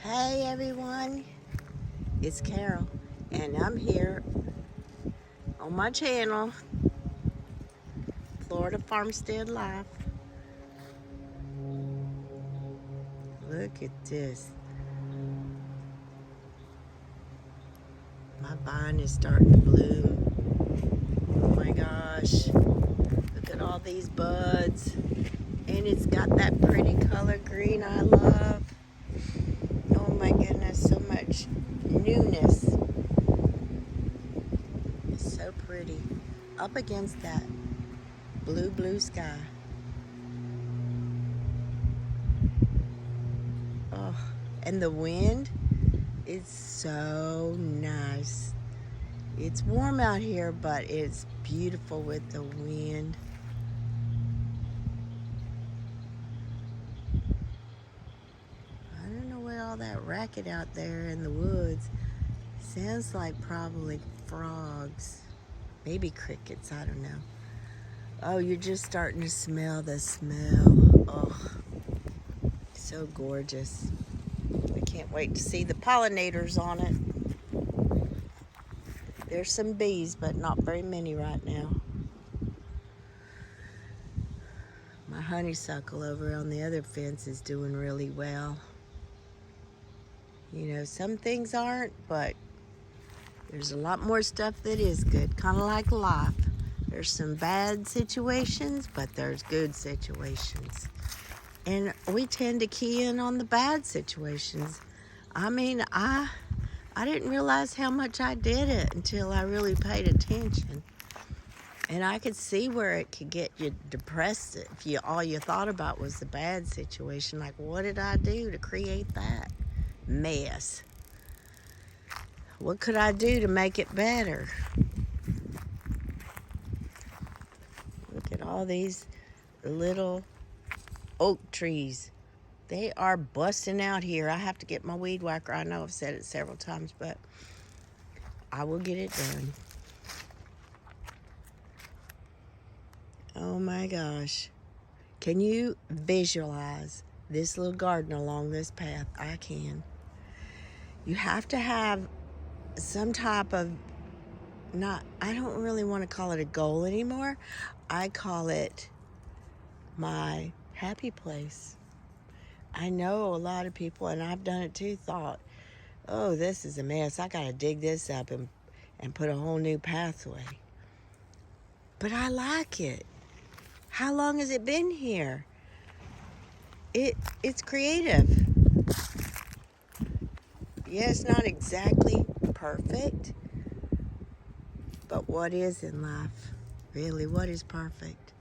Hey everyone, it's Carol, and I'm here on my channel, Florida Farmstead Life. Look at this. My vine is starting to bloom. Oh my gosh, look at all these buds. And it's got that pretty color green I love. Oh my goodness, so much newness. It's so pretty. Up against that blue sky. Oh, and the wind is so nice. It's warm out here, but it's beautiful with the wind. I don't know what all that racket out there in the woods. Sounds like probably frogs. Maybe crickets, I don't know. Oh, you're just starting to smell the smell. Oh, so gorgeous. I can't wait to see the pollinators on it. There's some bees, but not very many right now. My honeysuckle over on the other fence is doing really well. You know, some things aren't, but there's a lot more stuff that is good, kind of like life. There's some bad situations, but there's good situations. And we tend to key in on the bad situations. I mean, I didn't realize how much I did it until I really paid attention. And I could see where it could get you depressed if all you thought about was the bad situation. Like, what did I do to create that mess? What could I do to make it better? Look at all these little oak trees. They are busting out here. I have to get my weed whacker. I know I've said it several times, but I will get it done. Oh my gosh. Can you visualize this little garden along this path? I can. You have to have some type of, I don't really want to call it a goal anymore. I call it my happy place. I know a lot of people, and I've done it too, thought, oh, this is a mess. I got to dig this up and put a whole new pathway. But I like it. How long has it been here? It's creative. Yeah, it's not exactly perfect, but what is in life? Really, what is perfect?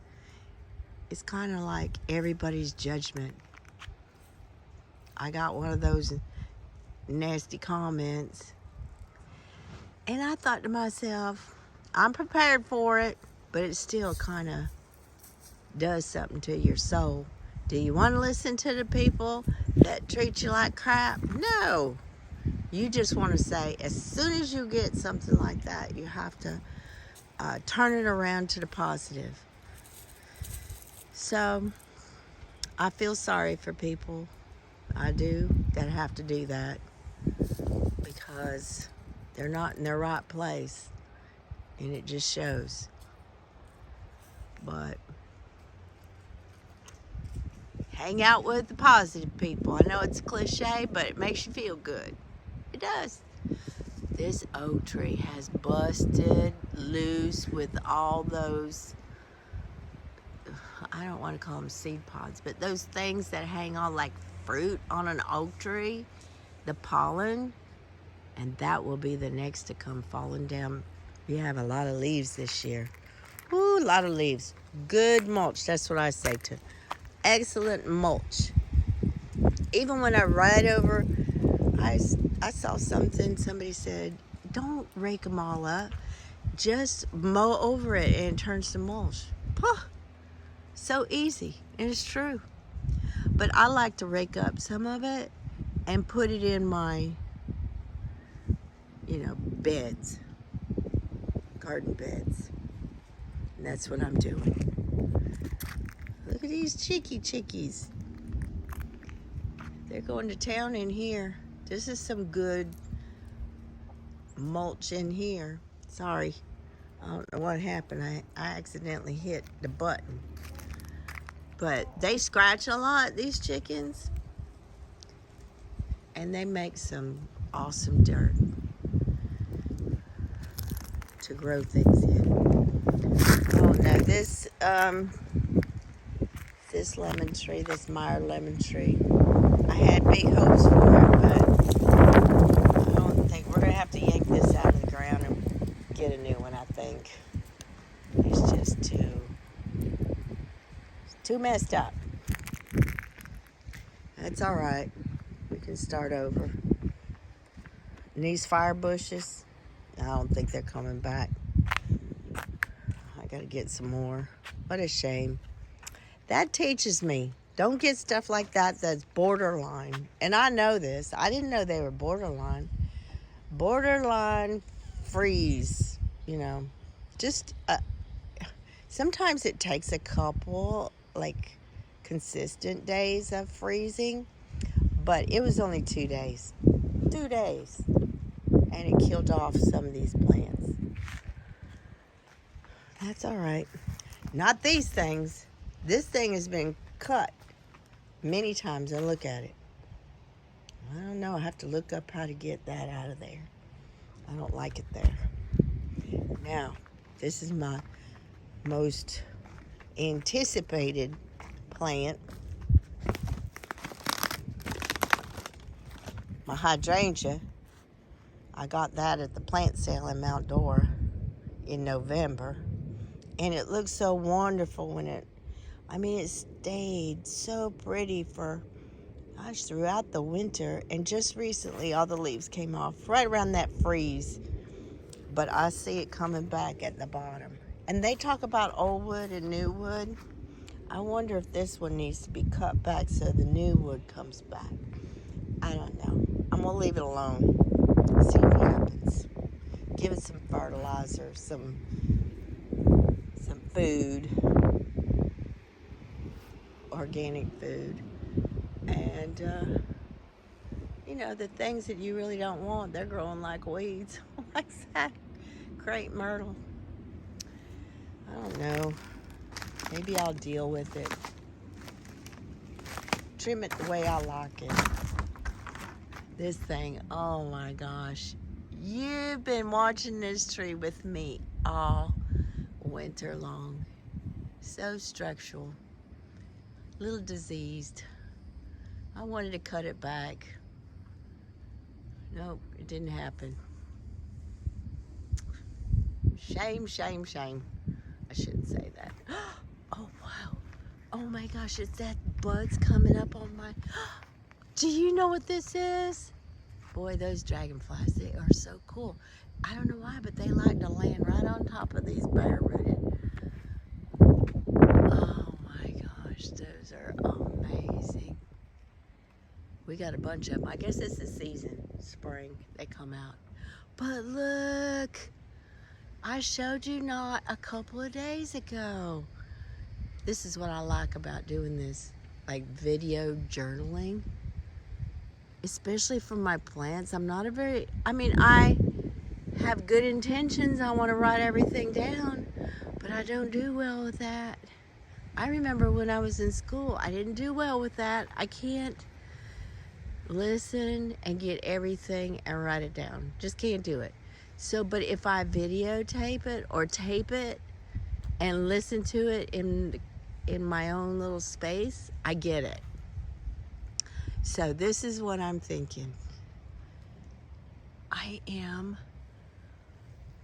It's kind of like everybody's judgment. I got one of those nasty comments, and I thought to myself, I'm prepared for it, but it still kind of does something to your soul. Do you want to listen to the people that treat you like crap? No. You just want to say, as soon as you get something like that, you have to turn it around to the positive. So I feel sorry for people. I do, that have to do that because they're not in their right place, and it just shows. But hang out with the positive people. I know it's a cliche, but it makes you feel good. It does. This oak tree has busted loose with all those, I don't want to call them seed pods, but those things that hang on like fruit on an oak tree, the pollen, and that will be the next to come falling down. We have a lot of leaves this year. Ooh, a lot of leaves. Good mulch, that's what I say to. Excellent mulch. Even when I ride over, I saw something, somebody said, don't rake them all up. Just mow over it and it turns to mulch. Huh. So easy, and it's true. But I like to rake up some of it and put it in my, beds, garden beds. And that's what I'm doing. Look at these chickies. They're going to town in here. This is some good mulch in here. Sorry, I don't know what happened. I accidentally hit the button. But they scratch a lot, these chickens. And they make some awesome dirt to grow things in. Oh no, this lemon tree, this Meyer lemon tree, I had big hopes for it, but I don't think we're gonna have to yank this out of the ground and get a new one. I think it's just too messed up. That's all right. We can start over. And these fire bushes, I don't think they're coming back. I gotta get some more. What a shame. That teaches me, don't get stuff like that that's borderline. And I know this. I didn't know they were borderline. Borderline freeze, you know. Just sometimes it takes a couple, like, consistent days of freezing. But it was only 2 days. 2 days. And it killed off some of these plants. That's all right. Not these things. This thing has been cut many times, and look at it. I don't know. I have to look up how to get that out of there. I don't like it there. Now, this is my most anticipated plant. My hydrangea. I got that at the plant sale in Mount Dora in November. And it looks so wonderful when it stayed so pretty for, gosh, throughout the winter. And just recently, all the leaves came off right around that freeze. But I see it coming back at the bottom. And they talk about old wood and new wood. I wonder if this one needs to be cut back so the new wood comes back. I don't know. I'm going to leave it alone. See what happens. Give it some fertilizer, some food, organic food, and the things that you really don't want, they're growing like weeds. Like that crepe myrtle. I don't know. Maybe I'll deal with it. Trim it the way I like it. This thing, oh my gosh. You've been watching this tree with me all winter long. So structural. A little diseased. I wanted to cut it back. Nope, it didn't happen. Shame, shame, shame. I shouldn't say that. Oh, wow. Oh my gosh, is that buds coming up on my... Do you know what this is? Boy, those dragonflies, they are so cool. I don't know why, but they like to land right on top of these bare rooted. Oh my gosh, those are amazing. We got a bunch of them. I guess this is season, spring, they come out. But look, I showed you not a couple of days ago. This is what I like about doing this, like video journaling. Especially for my plants. I'm not I have good intentions. I want to write everything down, but I don't do well with that. I remember when I was in school, I didn't do well with that. I can't listen and get everything and write it down. Just can't do it. So, but if I videotape it or tape it and listen to it in my own little space, I get it. So this is what I'm thinking. I am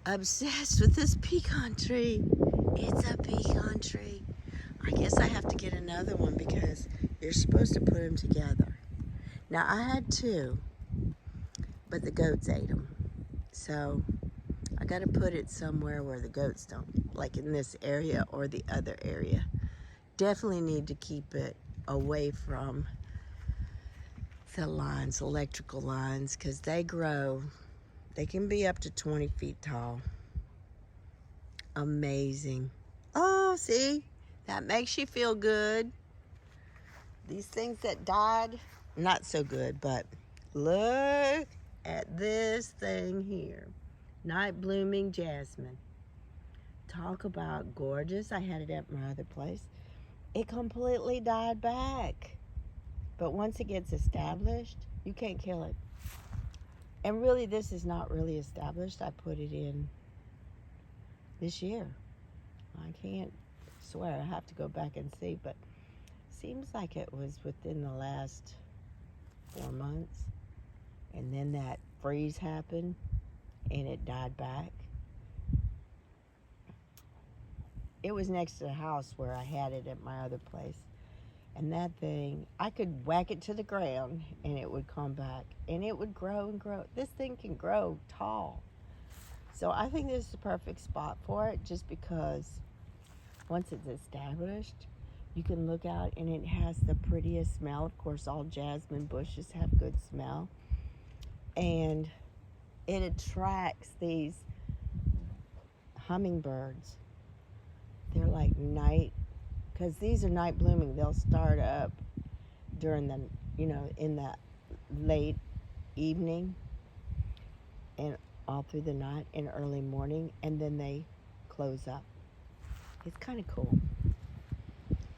obsessed with this pecan tree. It's a pecan tree. I guess I have to get another one because you're supposed to put them together. Now I had 2, but the goats ate them. So I got to put it somewhere where the goats don't, like in this area or the other area. Definitely need to keep it away from the lines, electrical lines, because they grow. They can be up to 20 feet tall. Amazing. Oh, see? That makes you feel good. These things that died, not so good, but Look at this thing here. Night blooming jasmine. Talk about gorgeous. I had it at my other place. It completely died back. But once it gets established, you can't kill it. And really, this is not really established. I put it in this year. I can't swear. I have to go back and see, but seems like it was within the last 4 months. And then that freeze happened and it died back. It was next to the house where I had it at my other place. And that thing, I could whack it to the ground and it would come back. And it would grow and grow. This thing can grow tall. So I think this is the perfect spot for it, just because once it's established, you can look out and it has the prettiest smell. Of course, all jasmine bushes have good smell. And it attracts these hummingbirds. They're like night, because these are night blooming. They'll start up during the, in the late evening and all through the night and early morning, and then they close up. It's kind of cool.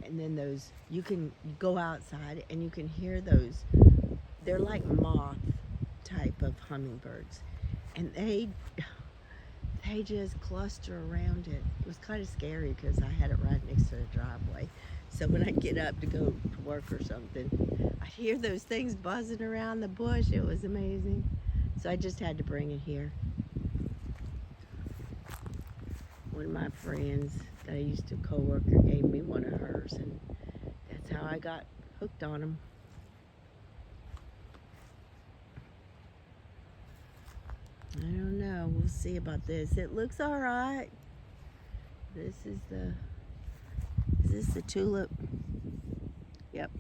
And then those, you can go outside and you can hear those. They're like moth type of hummingbirds, and they just cluster around it. It was kind of scary because I had it right next to the driveway. So when I get up to go to work or something, I'd hear those things buzzing around the bush. It was amazing. So I just had to bring it here. One of my friends that I used to co-worker gave me one of hers, and that's how I got hooked on them. I don't know. We'll see about this. It looks all right. Is this the tulip? Yep,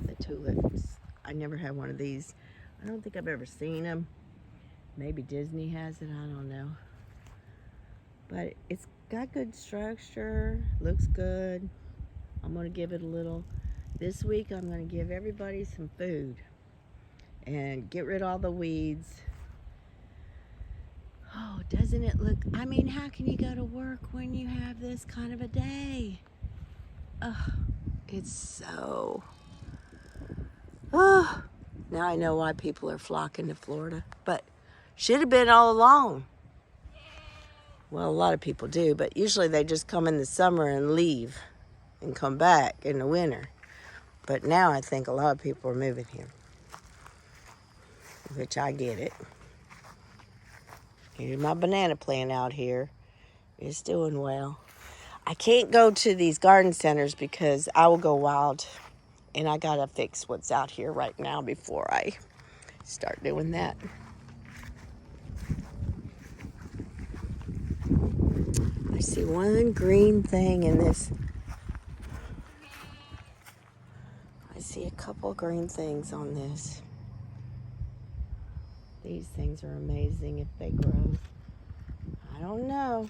the tulips. I never had one of these. I don't think I've ever seen them. Maybe Disney has it, I don't know. But it's got good structure, looks good. I'm gonna give it a little. This week I'm gonna give everybody some food and get rid of all the weeds. Oh, doesn't it look, I mean, how can you go to work when you have this kind of a day? Oh, it's so, oh. Now I know why people are flocking to Florida, but should have been all along. Well, a lot of people do, but usually they just come in the summer and leave and come back in the winter. But now I think a lot of people are moving here, which I get it. Here's my banana plant out here. It's doing well. I can't go to these garden centers because I will go wild, and I gotta fix what's out here right now before I start doing that. I see one green thing in this. I see a couple green things on this. These things are amazing if they grow. I don't know.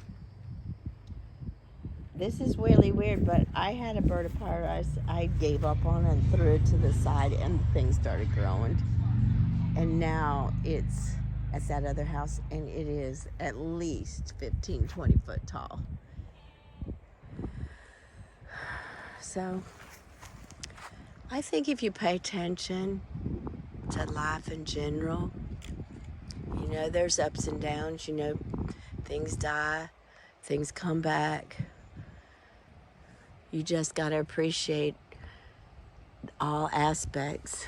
This is really weird, but I had a bird of paradise I gave up on and threw it to the side, and things started growing. And now it's at that other house, and it is at least 15, 20 foot tall. So I think if you pay attention to life in general, there's ups and downs, things die, things come back. You just got to appreciate all aspects.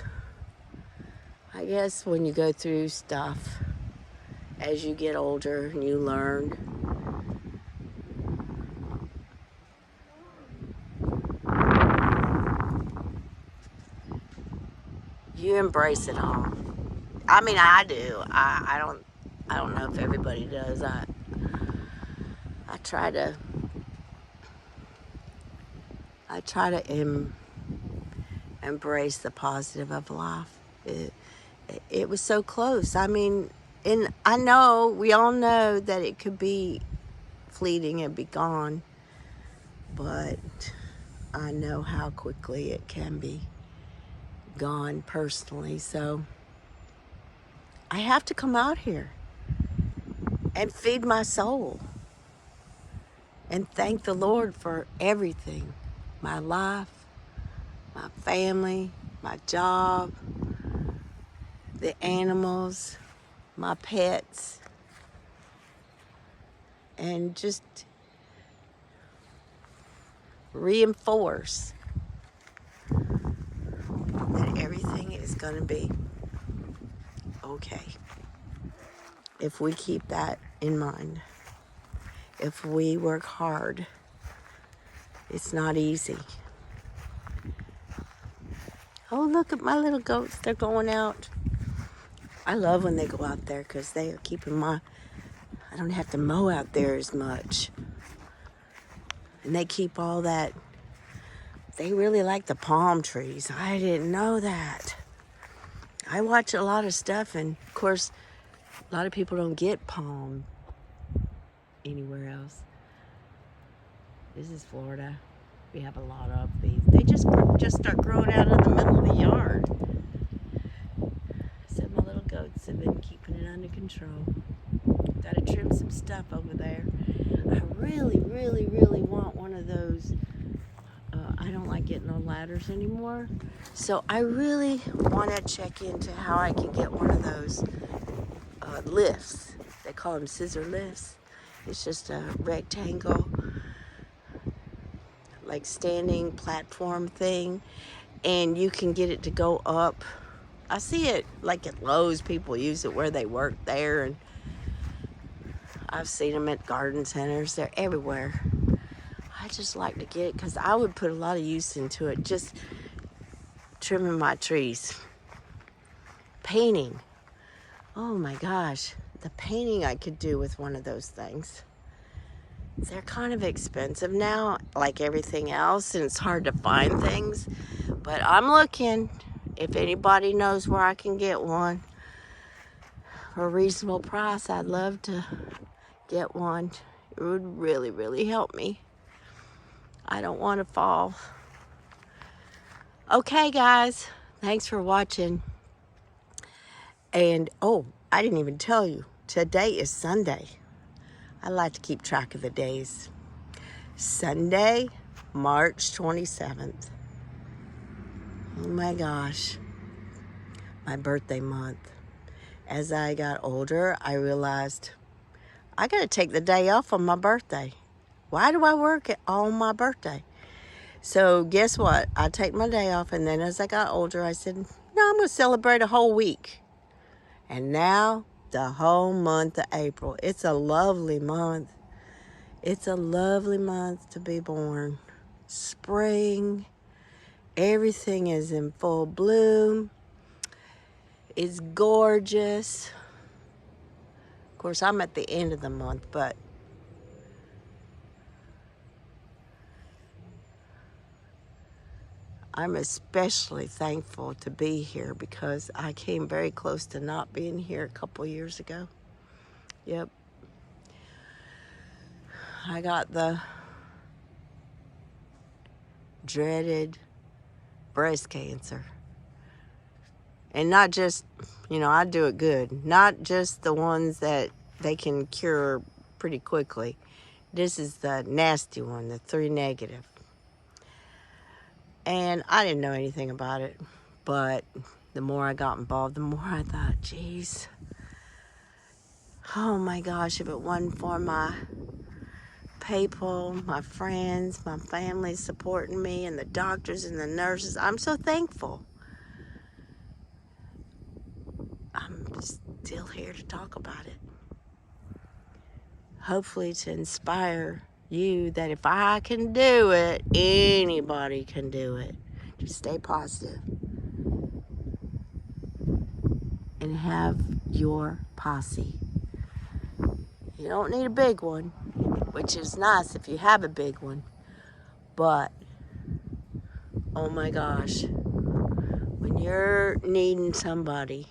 I guess when you go through stuff, as you get older and you learn, you embrace it all. I mean, I do. I don't know if everybody does. I try to embrace the positive of life. It was so close. I mean, and we all know that it could be fleeting and be gone, but I know how quickly it can be gone personally. So I have to come out here and feed my soul and thank the Lord for everything. My life, my family, my job, the animals, my pets, and just reinforce that everything is going to be okay. If we keep that in mind, if we work hard, it's not easy. Oh, look at my little goats. They're going out. I love when they go out there because they are keeping I don't have to mow out there as much. And they keep all that. They really like the palm trees. I didn't know that. I watch a lot of stuff, and of course, a lot of people don't get palm anywhere else. This is Florida. We have a lot of these. They just start growing out of the middle of the yard. So my little goats have been keeping it under control. Got to trim some stuff over there. I really, really, really want one of those. I don't like getting on ladders anymore. So I really want to check into how I can get one of those lifts. They call them scissor lifts. It's just a rectangle, like standing platform thing. And you can get it to go up. I see it like at Lowe's. People use it where they work there. And I've seen them at garden centers. They're everywhere. I just like to get it because I would put a lot of use into it. Just trimming my trees. Painting. Oh my gosh. The painting I could do with one of those things. They're kind of expensive now, like everything else, and it's hard to find things. But I'm looking. If anybody knows where I can get one for a reasonable price, I'd love to get one. It would really, really help me. I don't want to fall. Okay, guys. Thanks for watching. And, oh, I didn't even tell you. Today is Sunday. I like to keep track of the days. Sunday, March 27th. Oh my gosh. My birthday month. As I got older, I realized I got to take the day off on my birthday. Why do I work on my birthday? So guess what? I take my day off, and then as I got older, I said, no, I'm going to celebrate a whole week. And now, the whole month of April. It's a lovely month. It's a lovely month to be born. Spring. Everything is in full bloom. It's gorgeous. Of course, I'm at the end of the month, but I'm especially thankful to be here because I came very close to not being here a couple years ago. Yep. I got the dreaded breast cancer. And not just, I do it good. Not just the ones that they can cure pretty quickly. This is the nasty one, the 3 negative. And I didn't know anything about it. But the more I got involved, the more I thought, geez. Oh my gosh, if it wasn't for my people, my friends, my family supporting me, and the doctors and the nurses, I'm so thankful. I'm still here to talk about it. Hopefully to inspire you that if I can do it, anybody can do it. Just stay positive and have your posse. You don't need a big one, which is nice if you have a big one. But, oh my gosh, when you're needing somebody,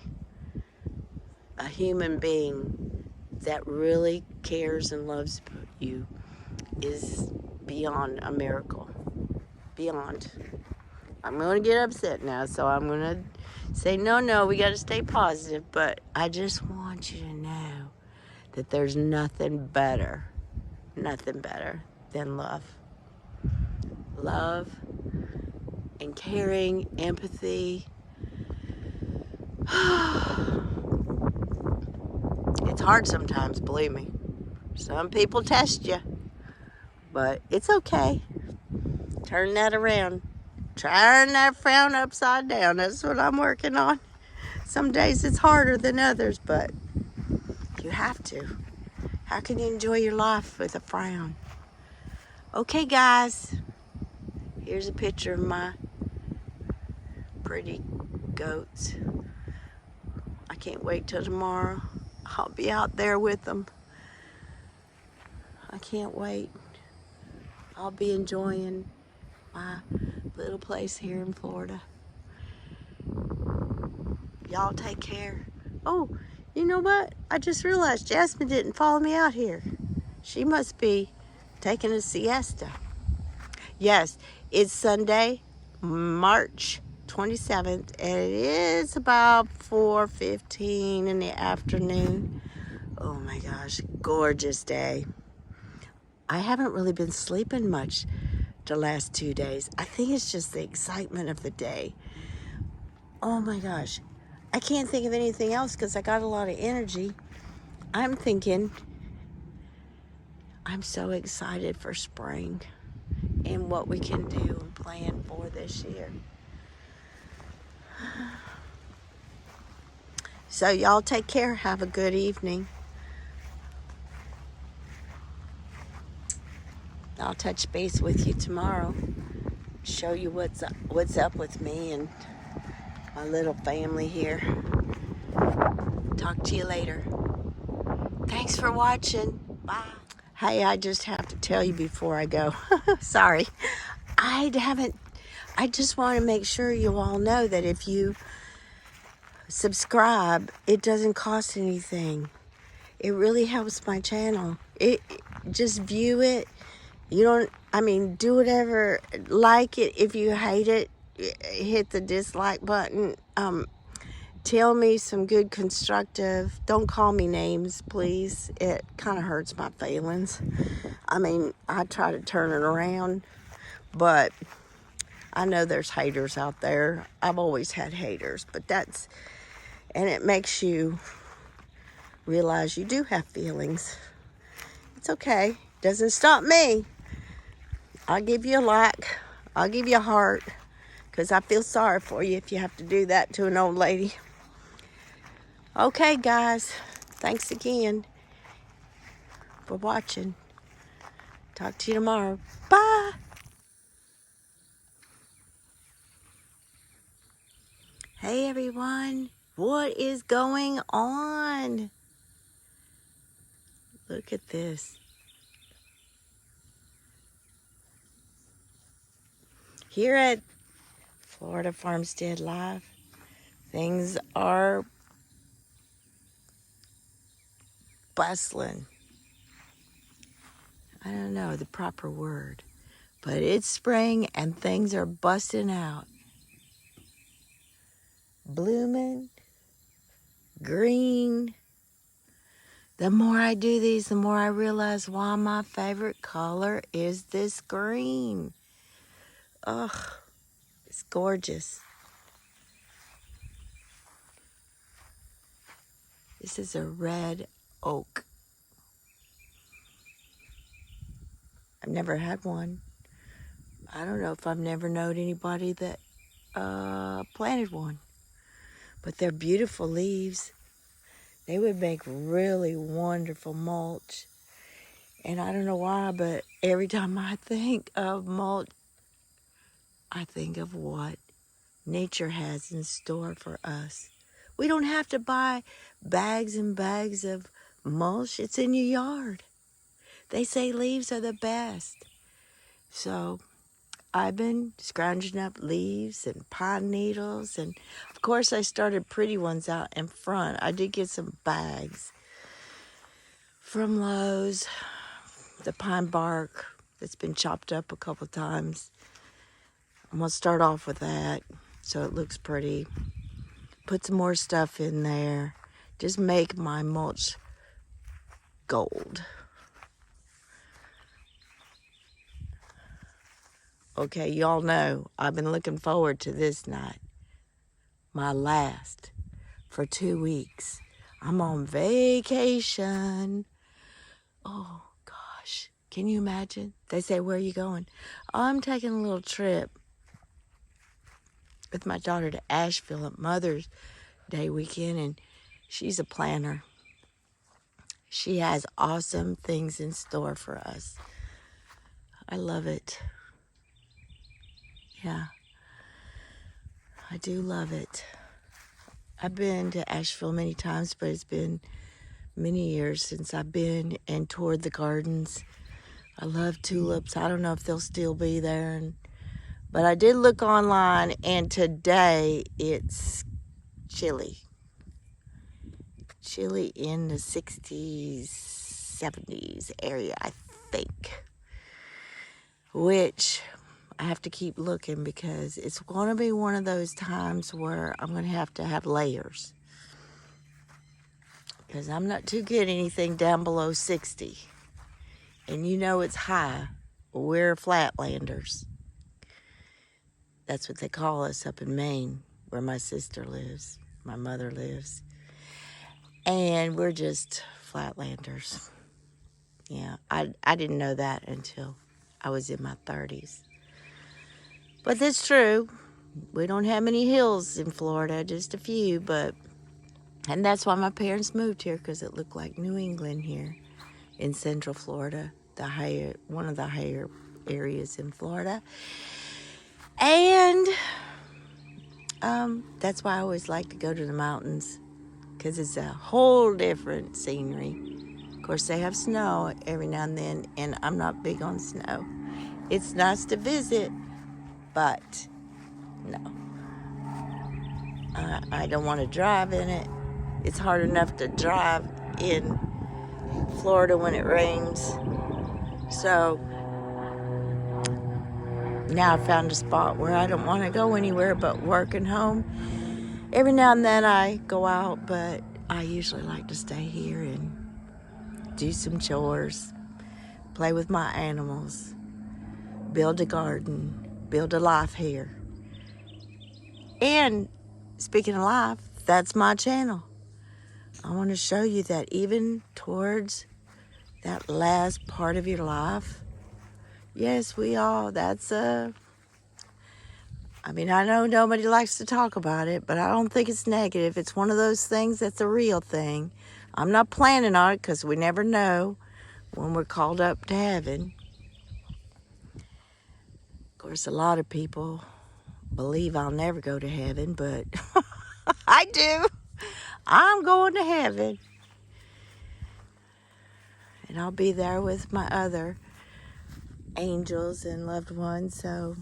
a human being that really cares and loves you, is beyond a miracle. Beyond. I'm going to get upset now, so I'm going to say, no, we got to stay positive. But I just want you to know that there's nothing better than love. Love and caring, empathy. It's hard sometimes, believe me. Some people test you, but it's okay. Turn that around. Turn that frown upside down. That's what I'm working on. Some days it's harder than others, but you have to. How can you enjoy your life with a frown? Okay, guys. Here's a picture of my pretty goats. I can't wait till tomorrow. I'll be out there with them. I can't wait. I'll be enjoying my little place here in Florida. Y'all take care. Oh, you know what? I just realized Jasmine didn't follow me out here. She must be taking a siesta. Yes, it's Sunday, March 27th, and it is about 4:15 in the afternoon. Oh my gosh, gorgeous day. I haven't really been sleeping much the last 2 days. I think it's just the excitement of the day. Oh my gosh. I can't think of anything else because I got a lot of energy. I'm thinking I'm so excited for spring and what we can do and plan for this year. So y'all take care. Have a good evening. I'll touch base with you tomorrow. Show you what's up with me and my little family here. Talk to you later. Thanks for watching. Bye. Hey, I just have to tell you before I go. Sorry. I just want to make sure you all know that if you subscribe, it doesn't cost anything. It really helps my channel. Just view it. Do whatever, like it. If you hate it, hit the dislike button. Tell me some good constructive. Don't call me names, please. It kind of hurts my feelings. I try to turn it around, but I know there's haters out there. I've always had haters, and it makes you realize you do have feelings. It's okay. Doesn't stop me. I'll give you a like. I'll give you a heart, because I feel sorry for you if you have to do that to an old lady. Okay, guys. Thanks again for watching. Talk to you tomorrow. Bye. Hey, everyone. What is going on? Look at this. Here at Florida Farmstead Live, things are bustling. I don't know the proper word, but it's spring and things are busting out. Blooming, green. The more I do these, the more I realize why my favorite color is this green. Ugh, it's gorgeous. This is a red oak. I've never had one. I don't know if I've never known anybody that planted one. But they're beautiful leaves. They would make really wonderful mulch. And I don't know why, but every time I think of mulch, I think of what nature has in store for us. We don't have to buy bags and bags of mulch. It's in your yard. They say leaves are the best. So I've been scrounging up leaves and pine needles, and of course I started pretty ones out in front. I did get some bags from Lowe's, the pine bark that's been chopped up a couple times. I'm going to start off with that so it looks pretty. Put some more stuff in there. Just make my mulch gold. Okay, y'all know I've been looking forward to this night. My last for 2 weeks. I'm on vacation. Oh, gosh. Can you imagine? They say, where are you going? Oh, I'm taking a little trip with my daughter to Asheville at Mother's Day weekend, and she's a planner. She has awesome things in store for us. I love it. Yeah, I do love it. I've been to Asheville many times, but it's been many years since I've been and toured the gardens. I love tulips. I don't know if they'll still be there, but I did look online, and today it's chilly. Chilly in the 60s, 70s area, I think. Which I have to keep looking because it's going to be one of those times where I'm going to have layers. Because I'm not too good at anything down below 60. And you know it's high. We're flatlanders. That's what they call us up in Maine, where my sister lives, my mother lives. And we're just flatlanders. Yeah, I didn't know that until I was in my 30s. But that's true. We don't have many hills in Florida, just a few, and that's why my parents moved here, because it looked like New England here in Central Florida, one of the higher areas in Florida. And that's why I always like to go to the mountains, because it's a whole different scenery. Of course, they have snow every now and then, and I'm not big on snow. It's nice to visit, but no. I don't want to drive in it. It's hard enough to drive in Florida when it rains. So now I found a spot where I don't want to go anywhere but work and home. Every now and then I go out, but I usually like to stay here and do some chores, play with my animals, build a garden, build a life here. And speaking of life, that's my channel. I want to show you that even towards that last part of your life, yes, I know nobody likes to talk about it, but I don't think it's negative. It's one of those things that's a real thing. I'm not planning on it because we never know when we're called up to heaven. Of course, a lot of people believe I'll never go to heaven, but I do. I'm going to heaven. And I'll be there with my other angels and loved ones, so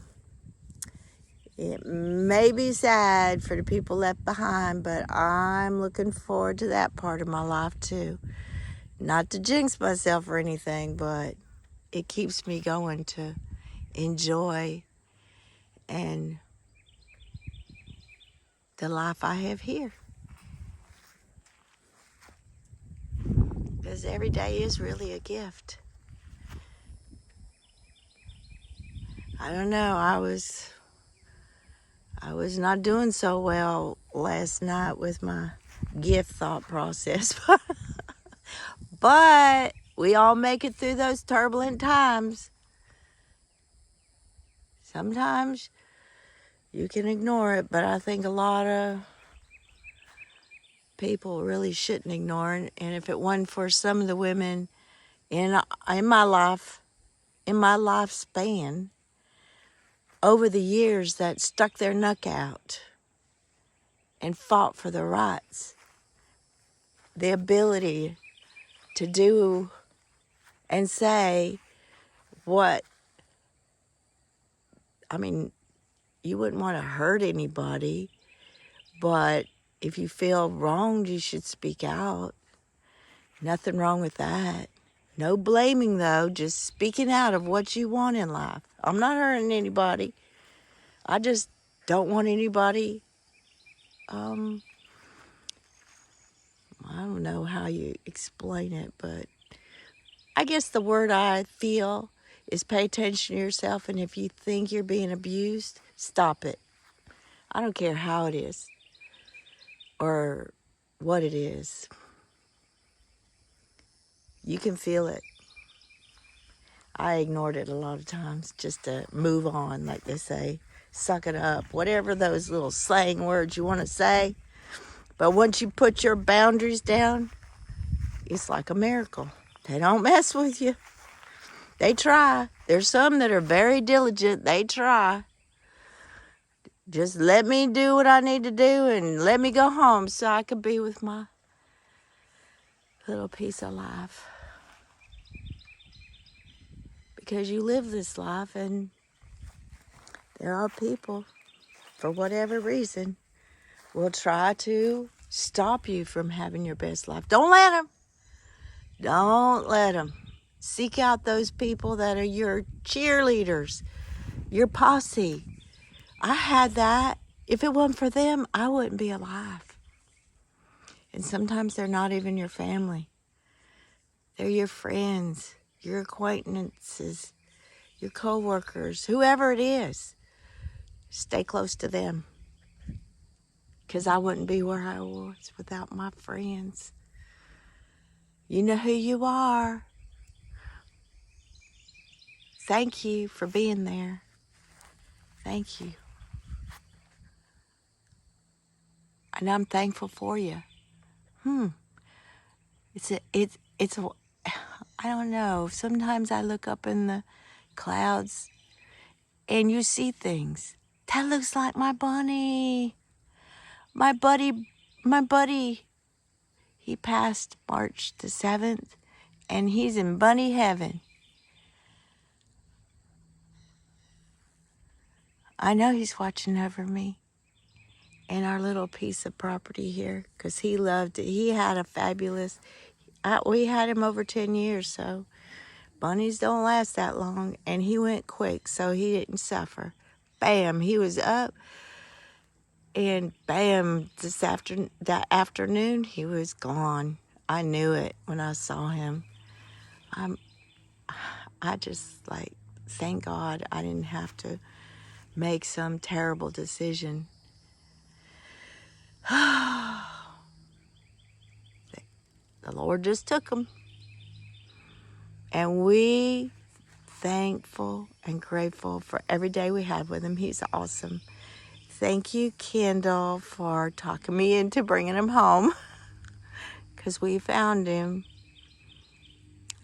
it may be sad for the people left behind, but I'm looking forward to that part of my life too. Not to jinx myself or anything, but it keeps me going to enjoy and the life I have here. Because every day is really a gift. I don't know, I was not doing so well last night with my gift thought process. But we all make it through those turbulent times. Sometimes you can ignore it, but I think a lot of people really shouldn't ignore it. And if it wasn't for some of the women in my lifespan, over the years that stuck their neck out and fought for their rights, the ability to do and say what, you wouldn't want to hurt anybody, but if you feel wronged, you should speak out. Nothing wrong with that. No blaming, though, just speaking out of what you want in life. I'm not hurting anybody. I just don't want anybody, I don't know how you explain it, but I guess the word I feel is pay attention to yourself, and if you think you're being abused, stop it. I don't care how it is or what it is. You can feel it. I ignored it a lot of times just to move on, like they say. Suck it up. Whatever those little slang words you want to say. But once you put your boundaries down, it's like a miracle. They don't mess with you. They try. There's some that are very diligent. They try. Just let me do what I need to do and let me go home so I could be with my little piece of life. Because you live this life, and there are people, for whatever reason, will try to stop you from having your best life. Don't let them. Don't let them. Seek out those people that are your cheerleaders, your posse. I had that. If it wasn't for them, I wouldn't be alive. And sometimes they're not even your family. They're your friends, your acquaintances, your co-workers, whoever it is. Stay close to them. Because I wouldn't be where I was without my friends. You know who you are. Thank you for being there. Thank you. And I'm thankful for you. I don't know. Sometimes I look up in the clouds and you see things. That looks like my bunny. My buddy, he passed March the 7th, and he's in bunny heaven. I know he's watching over me and our little piece of property here, because he loved it. He had a fabulous, we had him over 10 years, so bunnies don't last that long, and he went quick, so he didn't suffer. Bam, he was up, and bam, that afternoon, he was gone. I knew it when I saw him. I just, thank God I didn't have to make some terrible decision. The Lord just took him. And we thankful and grateful for every day we had with him. He's awesome. Thank you, Kendall, for talking me into bringing him home. Because we found him,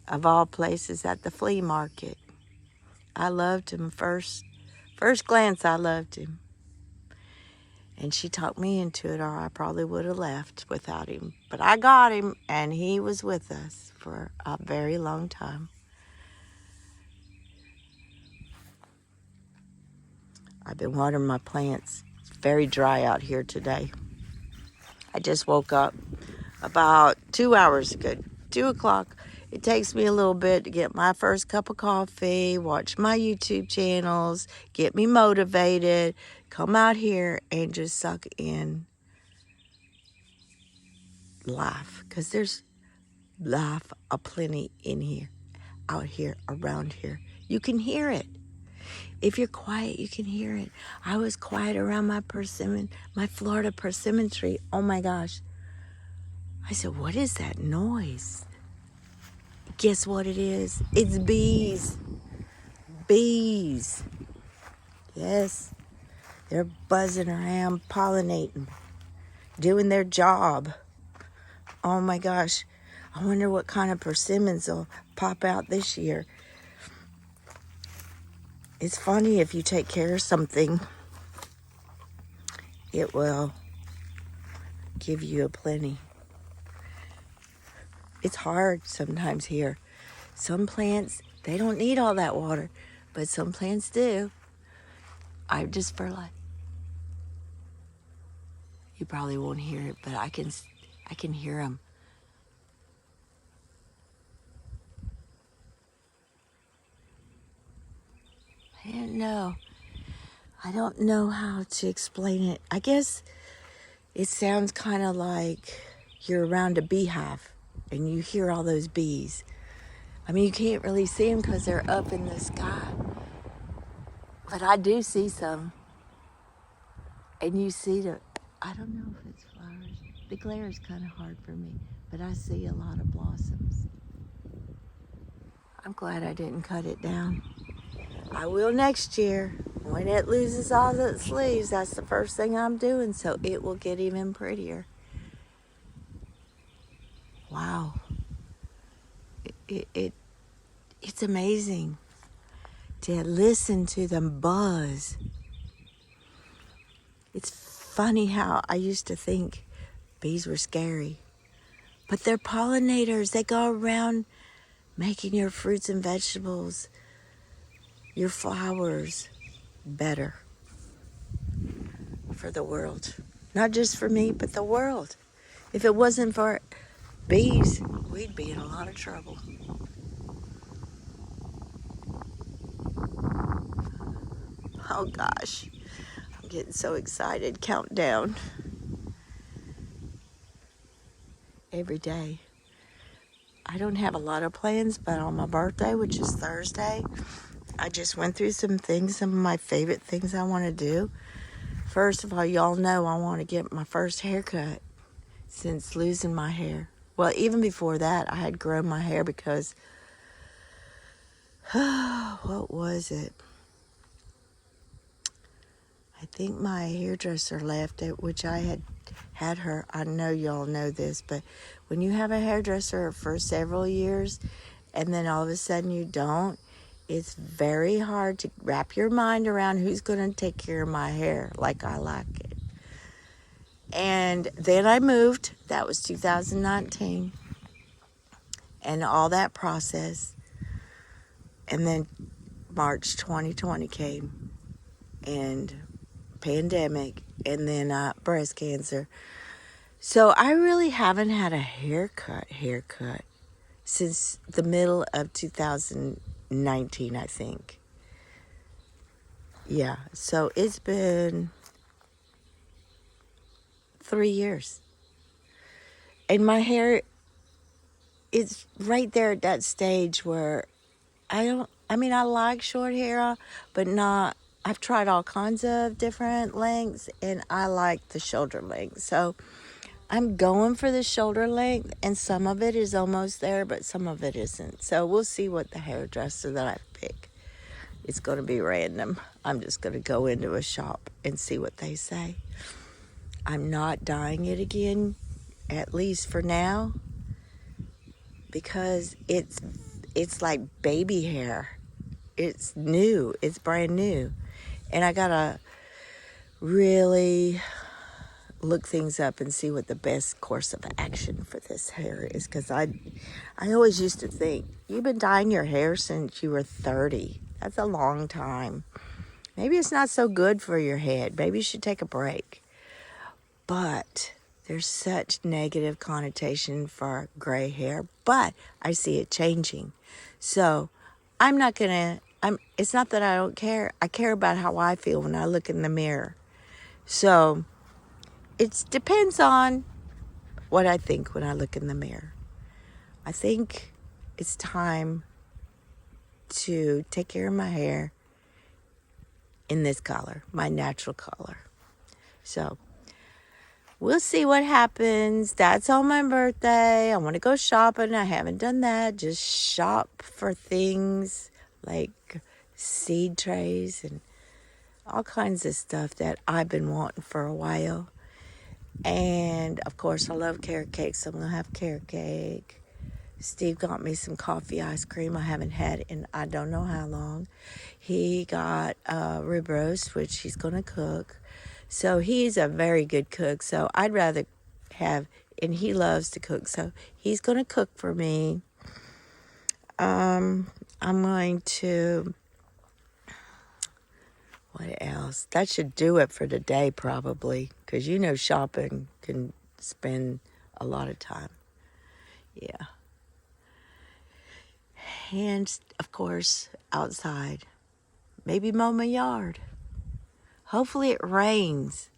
of all places, at the flea market. I loved him first glance. I loved him. And she talked me into it, or I probably would have left without him. But I got him, and he was with us for a very long time. I've been watering my plants. It's very dry out here today. I just woke up about 2 hours ago, 2 o'clock. It takes me a little bit to get my first cup of coffee, watch my YouTube channels, get me motivated, come out here and just suck in life. Because there's life aplenty in here, out here, around here. You can hear it. If you're quiet, you can hear it. I was quiet around my Florida persimmon tree. Oh my gosh. I said, what is that noise? Guess what it is? It's bees. Bees. Yes. They're buzzing around, pollinating, doing their job. Oh my gosh. I wonder what kind of persimmons will pop out this year. It's funny, if you take care of something, it will give you a plenty. It's hard sometimes here. Some plants, they don't need all that water, but some plants do. I just feel like, you probably won't hear it, but I can hear them. I don't know. I don't know how to explain it. I guess it sounds kind of like you're around a beehive and you hear all those bees. I mean, you can't really see them because they're up in the sky. But I do see some. And you see I don't know if it's flowers. The glare is kind of hard for me, but I see a lot of blossoms. I'm glad I didn't cut it down. I will next year. When it loses all its leaves, that's the first thing I'm doing, so it will get even prettier. Wow. It's amazing to listen to them buzz. It's funny how I used to think bees were scary, but they're pollinators. They go around making your fruits and vegetables, your flowers better for the world. Not just for me, but the world. If it wasn't for bees, we'd be in a lot of trouble. Oh gosh, I'm getting so excited. Countdown every day. I don't have a lot of plans, but on my birthday, which is Thursday, I just went through some things, some of my favorite things I want to do. First of all, y'all know I want to get my first haircut since losing my hair. Well, even before that, I had grown my hair because, what was it? I think my hairdresser left it, which I had her. I know y'all know this, but when you have a hairdresser for several years and then all of a sudden you don't, it's very hard to wrap your mind around who's going to take care of my hair like I like it. And then I moved. That was 2019. And all that process. And then March 2020 came. And pandemic. And then breast cancer. So I really haven't had a haircut since the middle of 2019, I think. Yeah, so it's been 3 years. And my hair is right there at that stage where I like short hair, but not, I've tried all kinds of different lengths and I like the shoulder length. So I'm going for the shoulder length, and some of it is almost there, but some of it isn't. So we'll see what the hairdresser that I pick. It's going to be random. I'm just going to go into a shop and see what they say. I'm not dyeing it again, at least for now, because it's like baby hair. It's new. It's brand new. And I got to really look things up and see what the best course of action for this hair is, because I always used to think, you've been dyeing your hair since you were 30. That's a long time. Maybe it's not so good for your head. Maybe you should take a break. But there's such negative connotation for gray hair, but I see it changing. So it's not that I don't care. I care about how I feel when I look in the mirror. So it depends on what I think when I look in the mirror. I think it's time to take care of my hair in this color, my natural color. So we'll see what happens. That's on my birthday. I want to go shopping. I haven't done that. Just shop for things like seed trays and all kinds of stuff that I've been wanting for a while. And of course, I love carrot cake, so I'm going to have carrot cake. Steve got me some coffee ice cream I haven't had in I don't know how long. He got rib roast, which he's going to cook. So he's a very good cook. So I'd rather have, and he loves to cook. So he's going to cook for me. I'm going to, what else? That should do it for today probably. Because shopping can spend a lot of time. Yeah. And of course, outside. Maybe mow my yard. Hopefully it rains.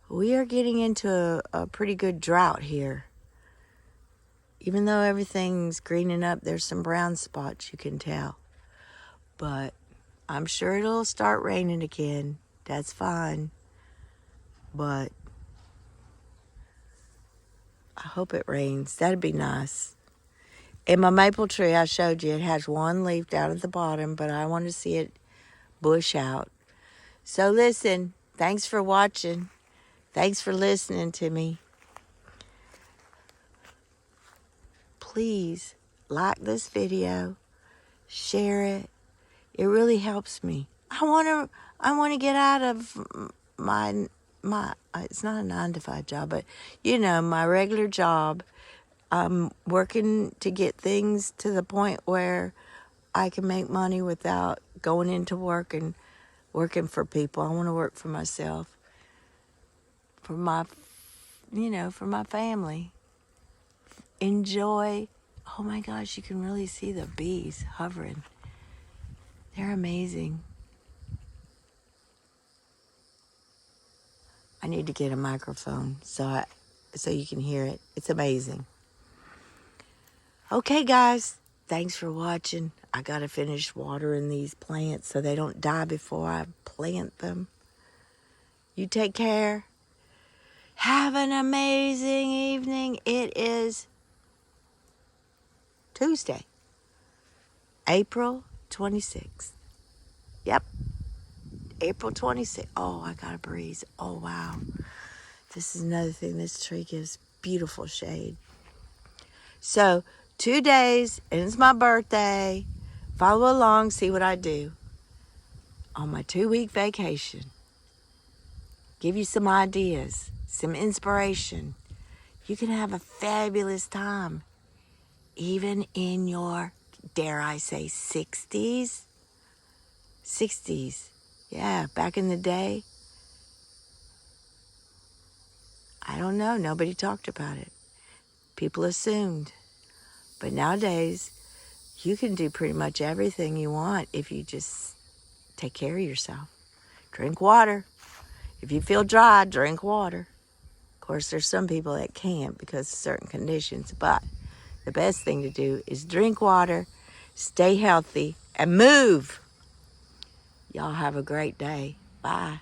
We are getting into a pretty good drought here. Even though everything's greening up, there's some brown spots you can tell. But I'm sure it'll start raining again. That's fine. But I hope it rains. That'd be nice. And my maple tree, I showed you, it has one leaf down at the bottom, but I want to see it bush out. So listen, thanks for watching. Thanks for listening to me. Please like this video, share it. It really helps me. I want to get out of my it's not a 9-to-5 job, but you know, my regular job. I'm working to get things to the point where I can make money without going into work and working for people. I want to work for myself, for my, for my family. Enjoy. Oh my gosh, you can really see the bees hovering. They're amazing. I need to get a microphone so you can hear it. It's amazing. Okay, guys. Thanks for watching. I got to finish watering these plants so they don't die before I plant them. You take care. Have an amazing evening. It is Tuesday, April 26th. Yep, April 26th. Oh, I got a breeze. Oh, wow. This is another thing. This tree gives beautiful shade. So, 2 days, and it's my birthday. Follow along, see what I do on my 2-week vacation. Give you some ideas, some inspiration. You can have a fabulous time, even in your, dare I say, 60s? 60s. Yeah, back in the day. I don't know. Nobody talked about it. People assumed. But nowadays, you can do pretty much everything you want if you just take care of yourself. Drink water. If you feel dry, drink water. Of course, there's some people that can't because of certain conditions, but the best thing to do is drink water, stay healthy, and move. Y'all have a great day. Bye.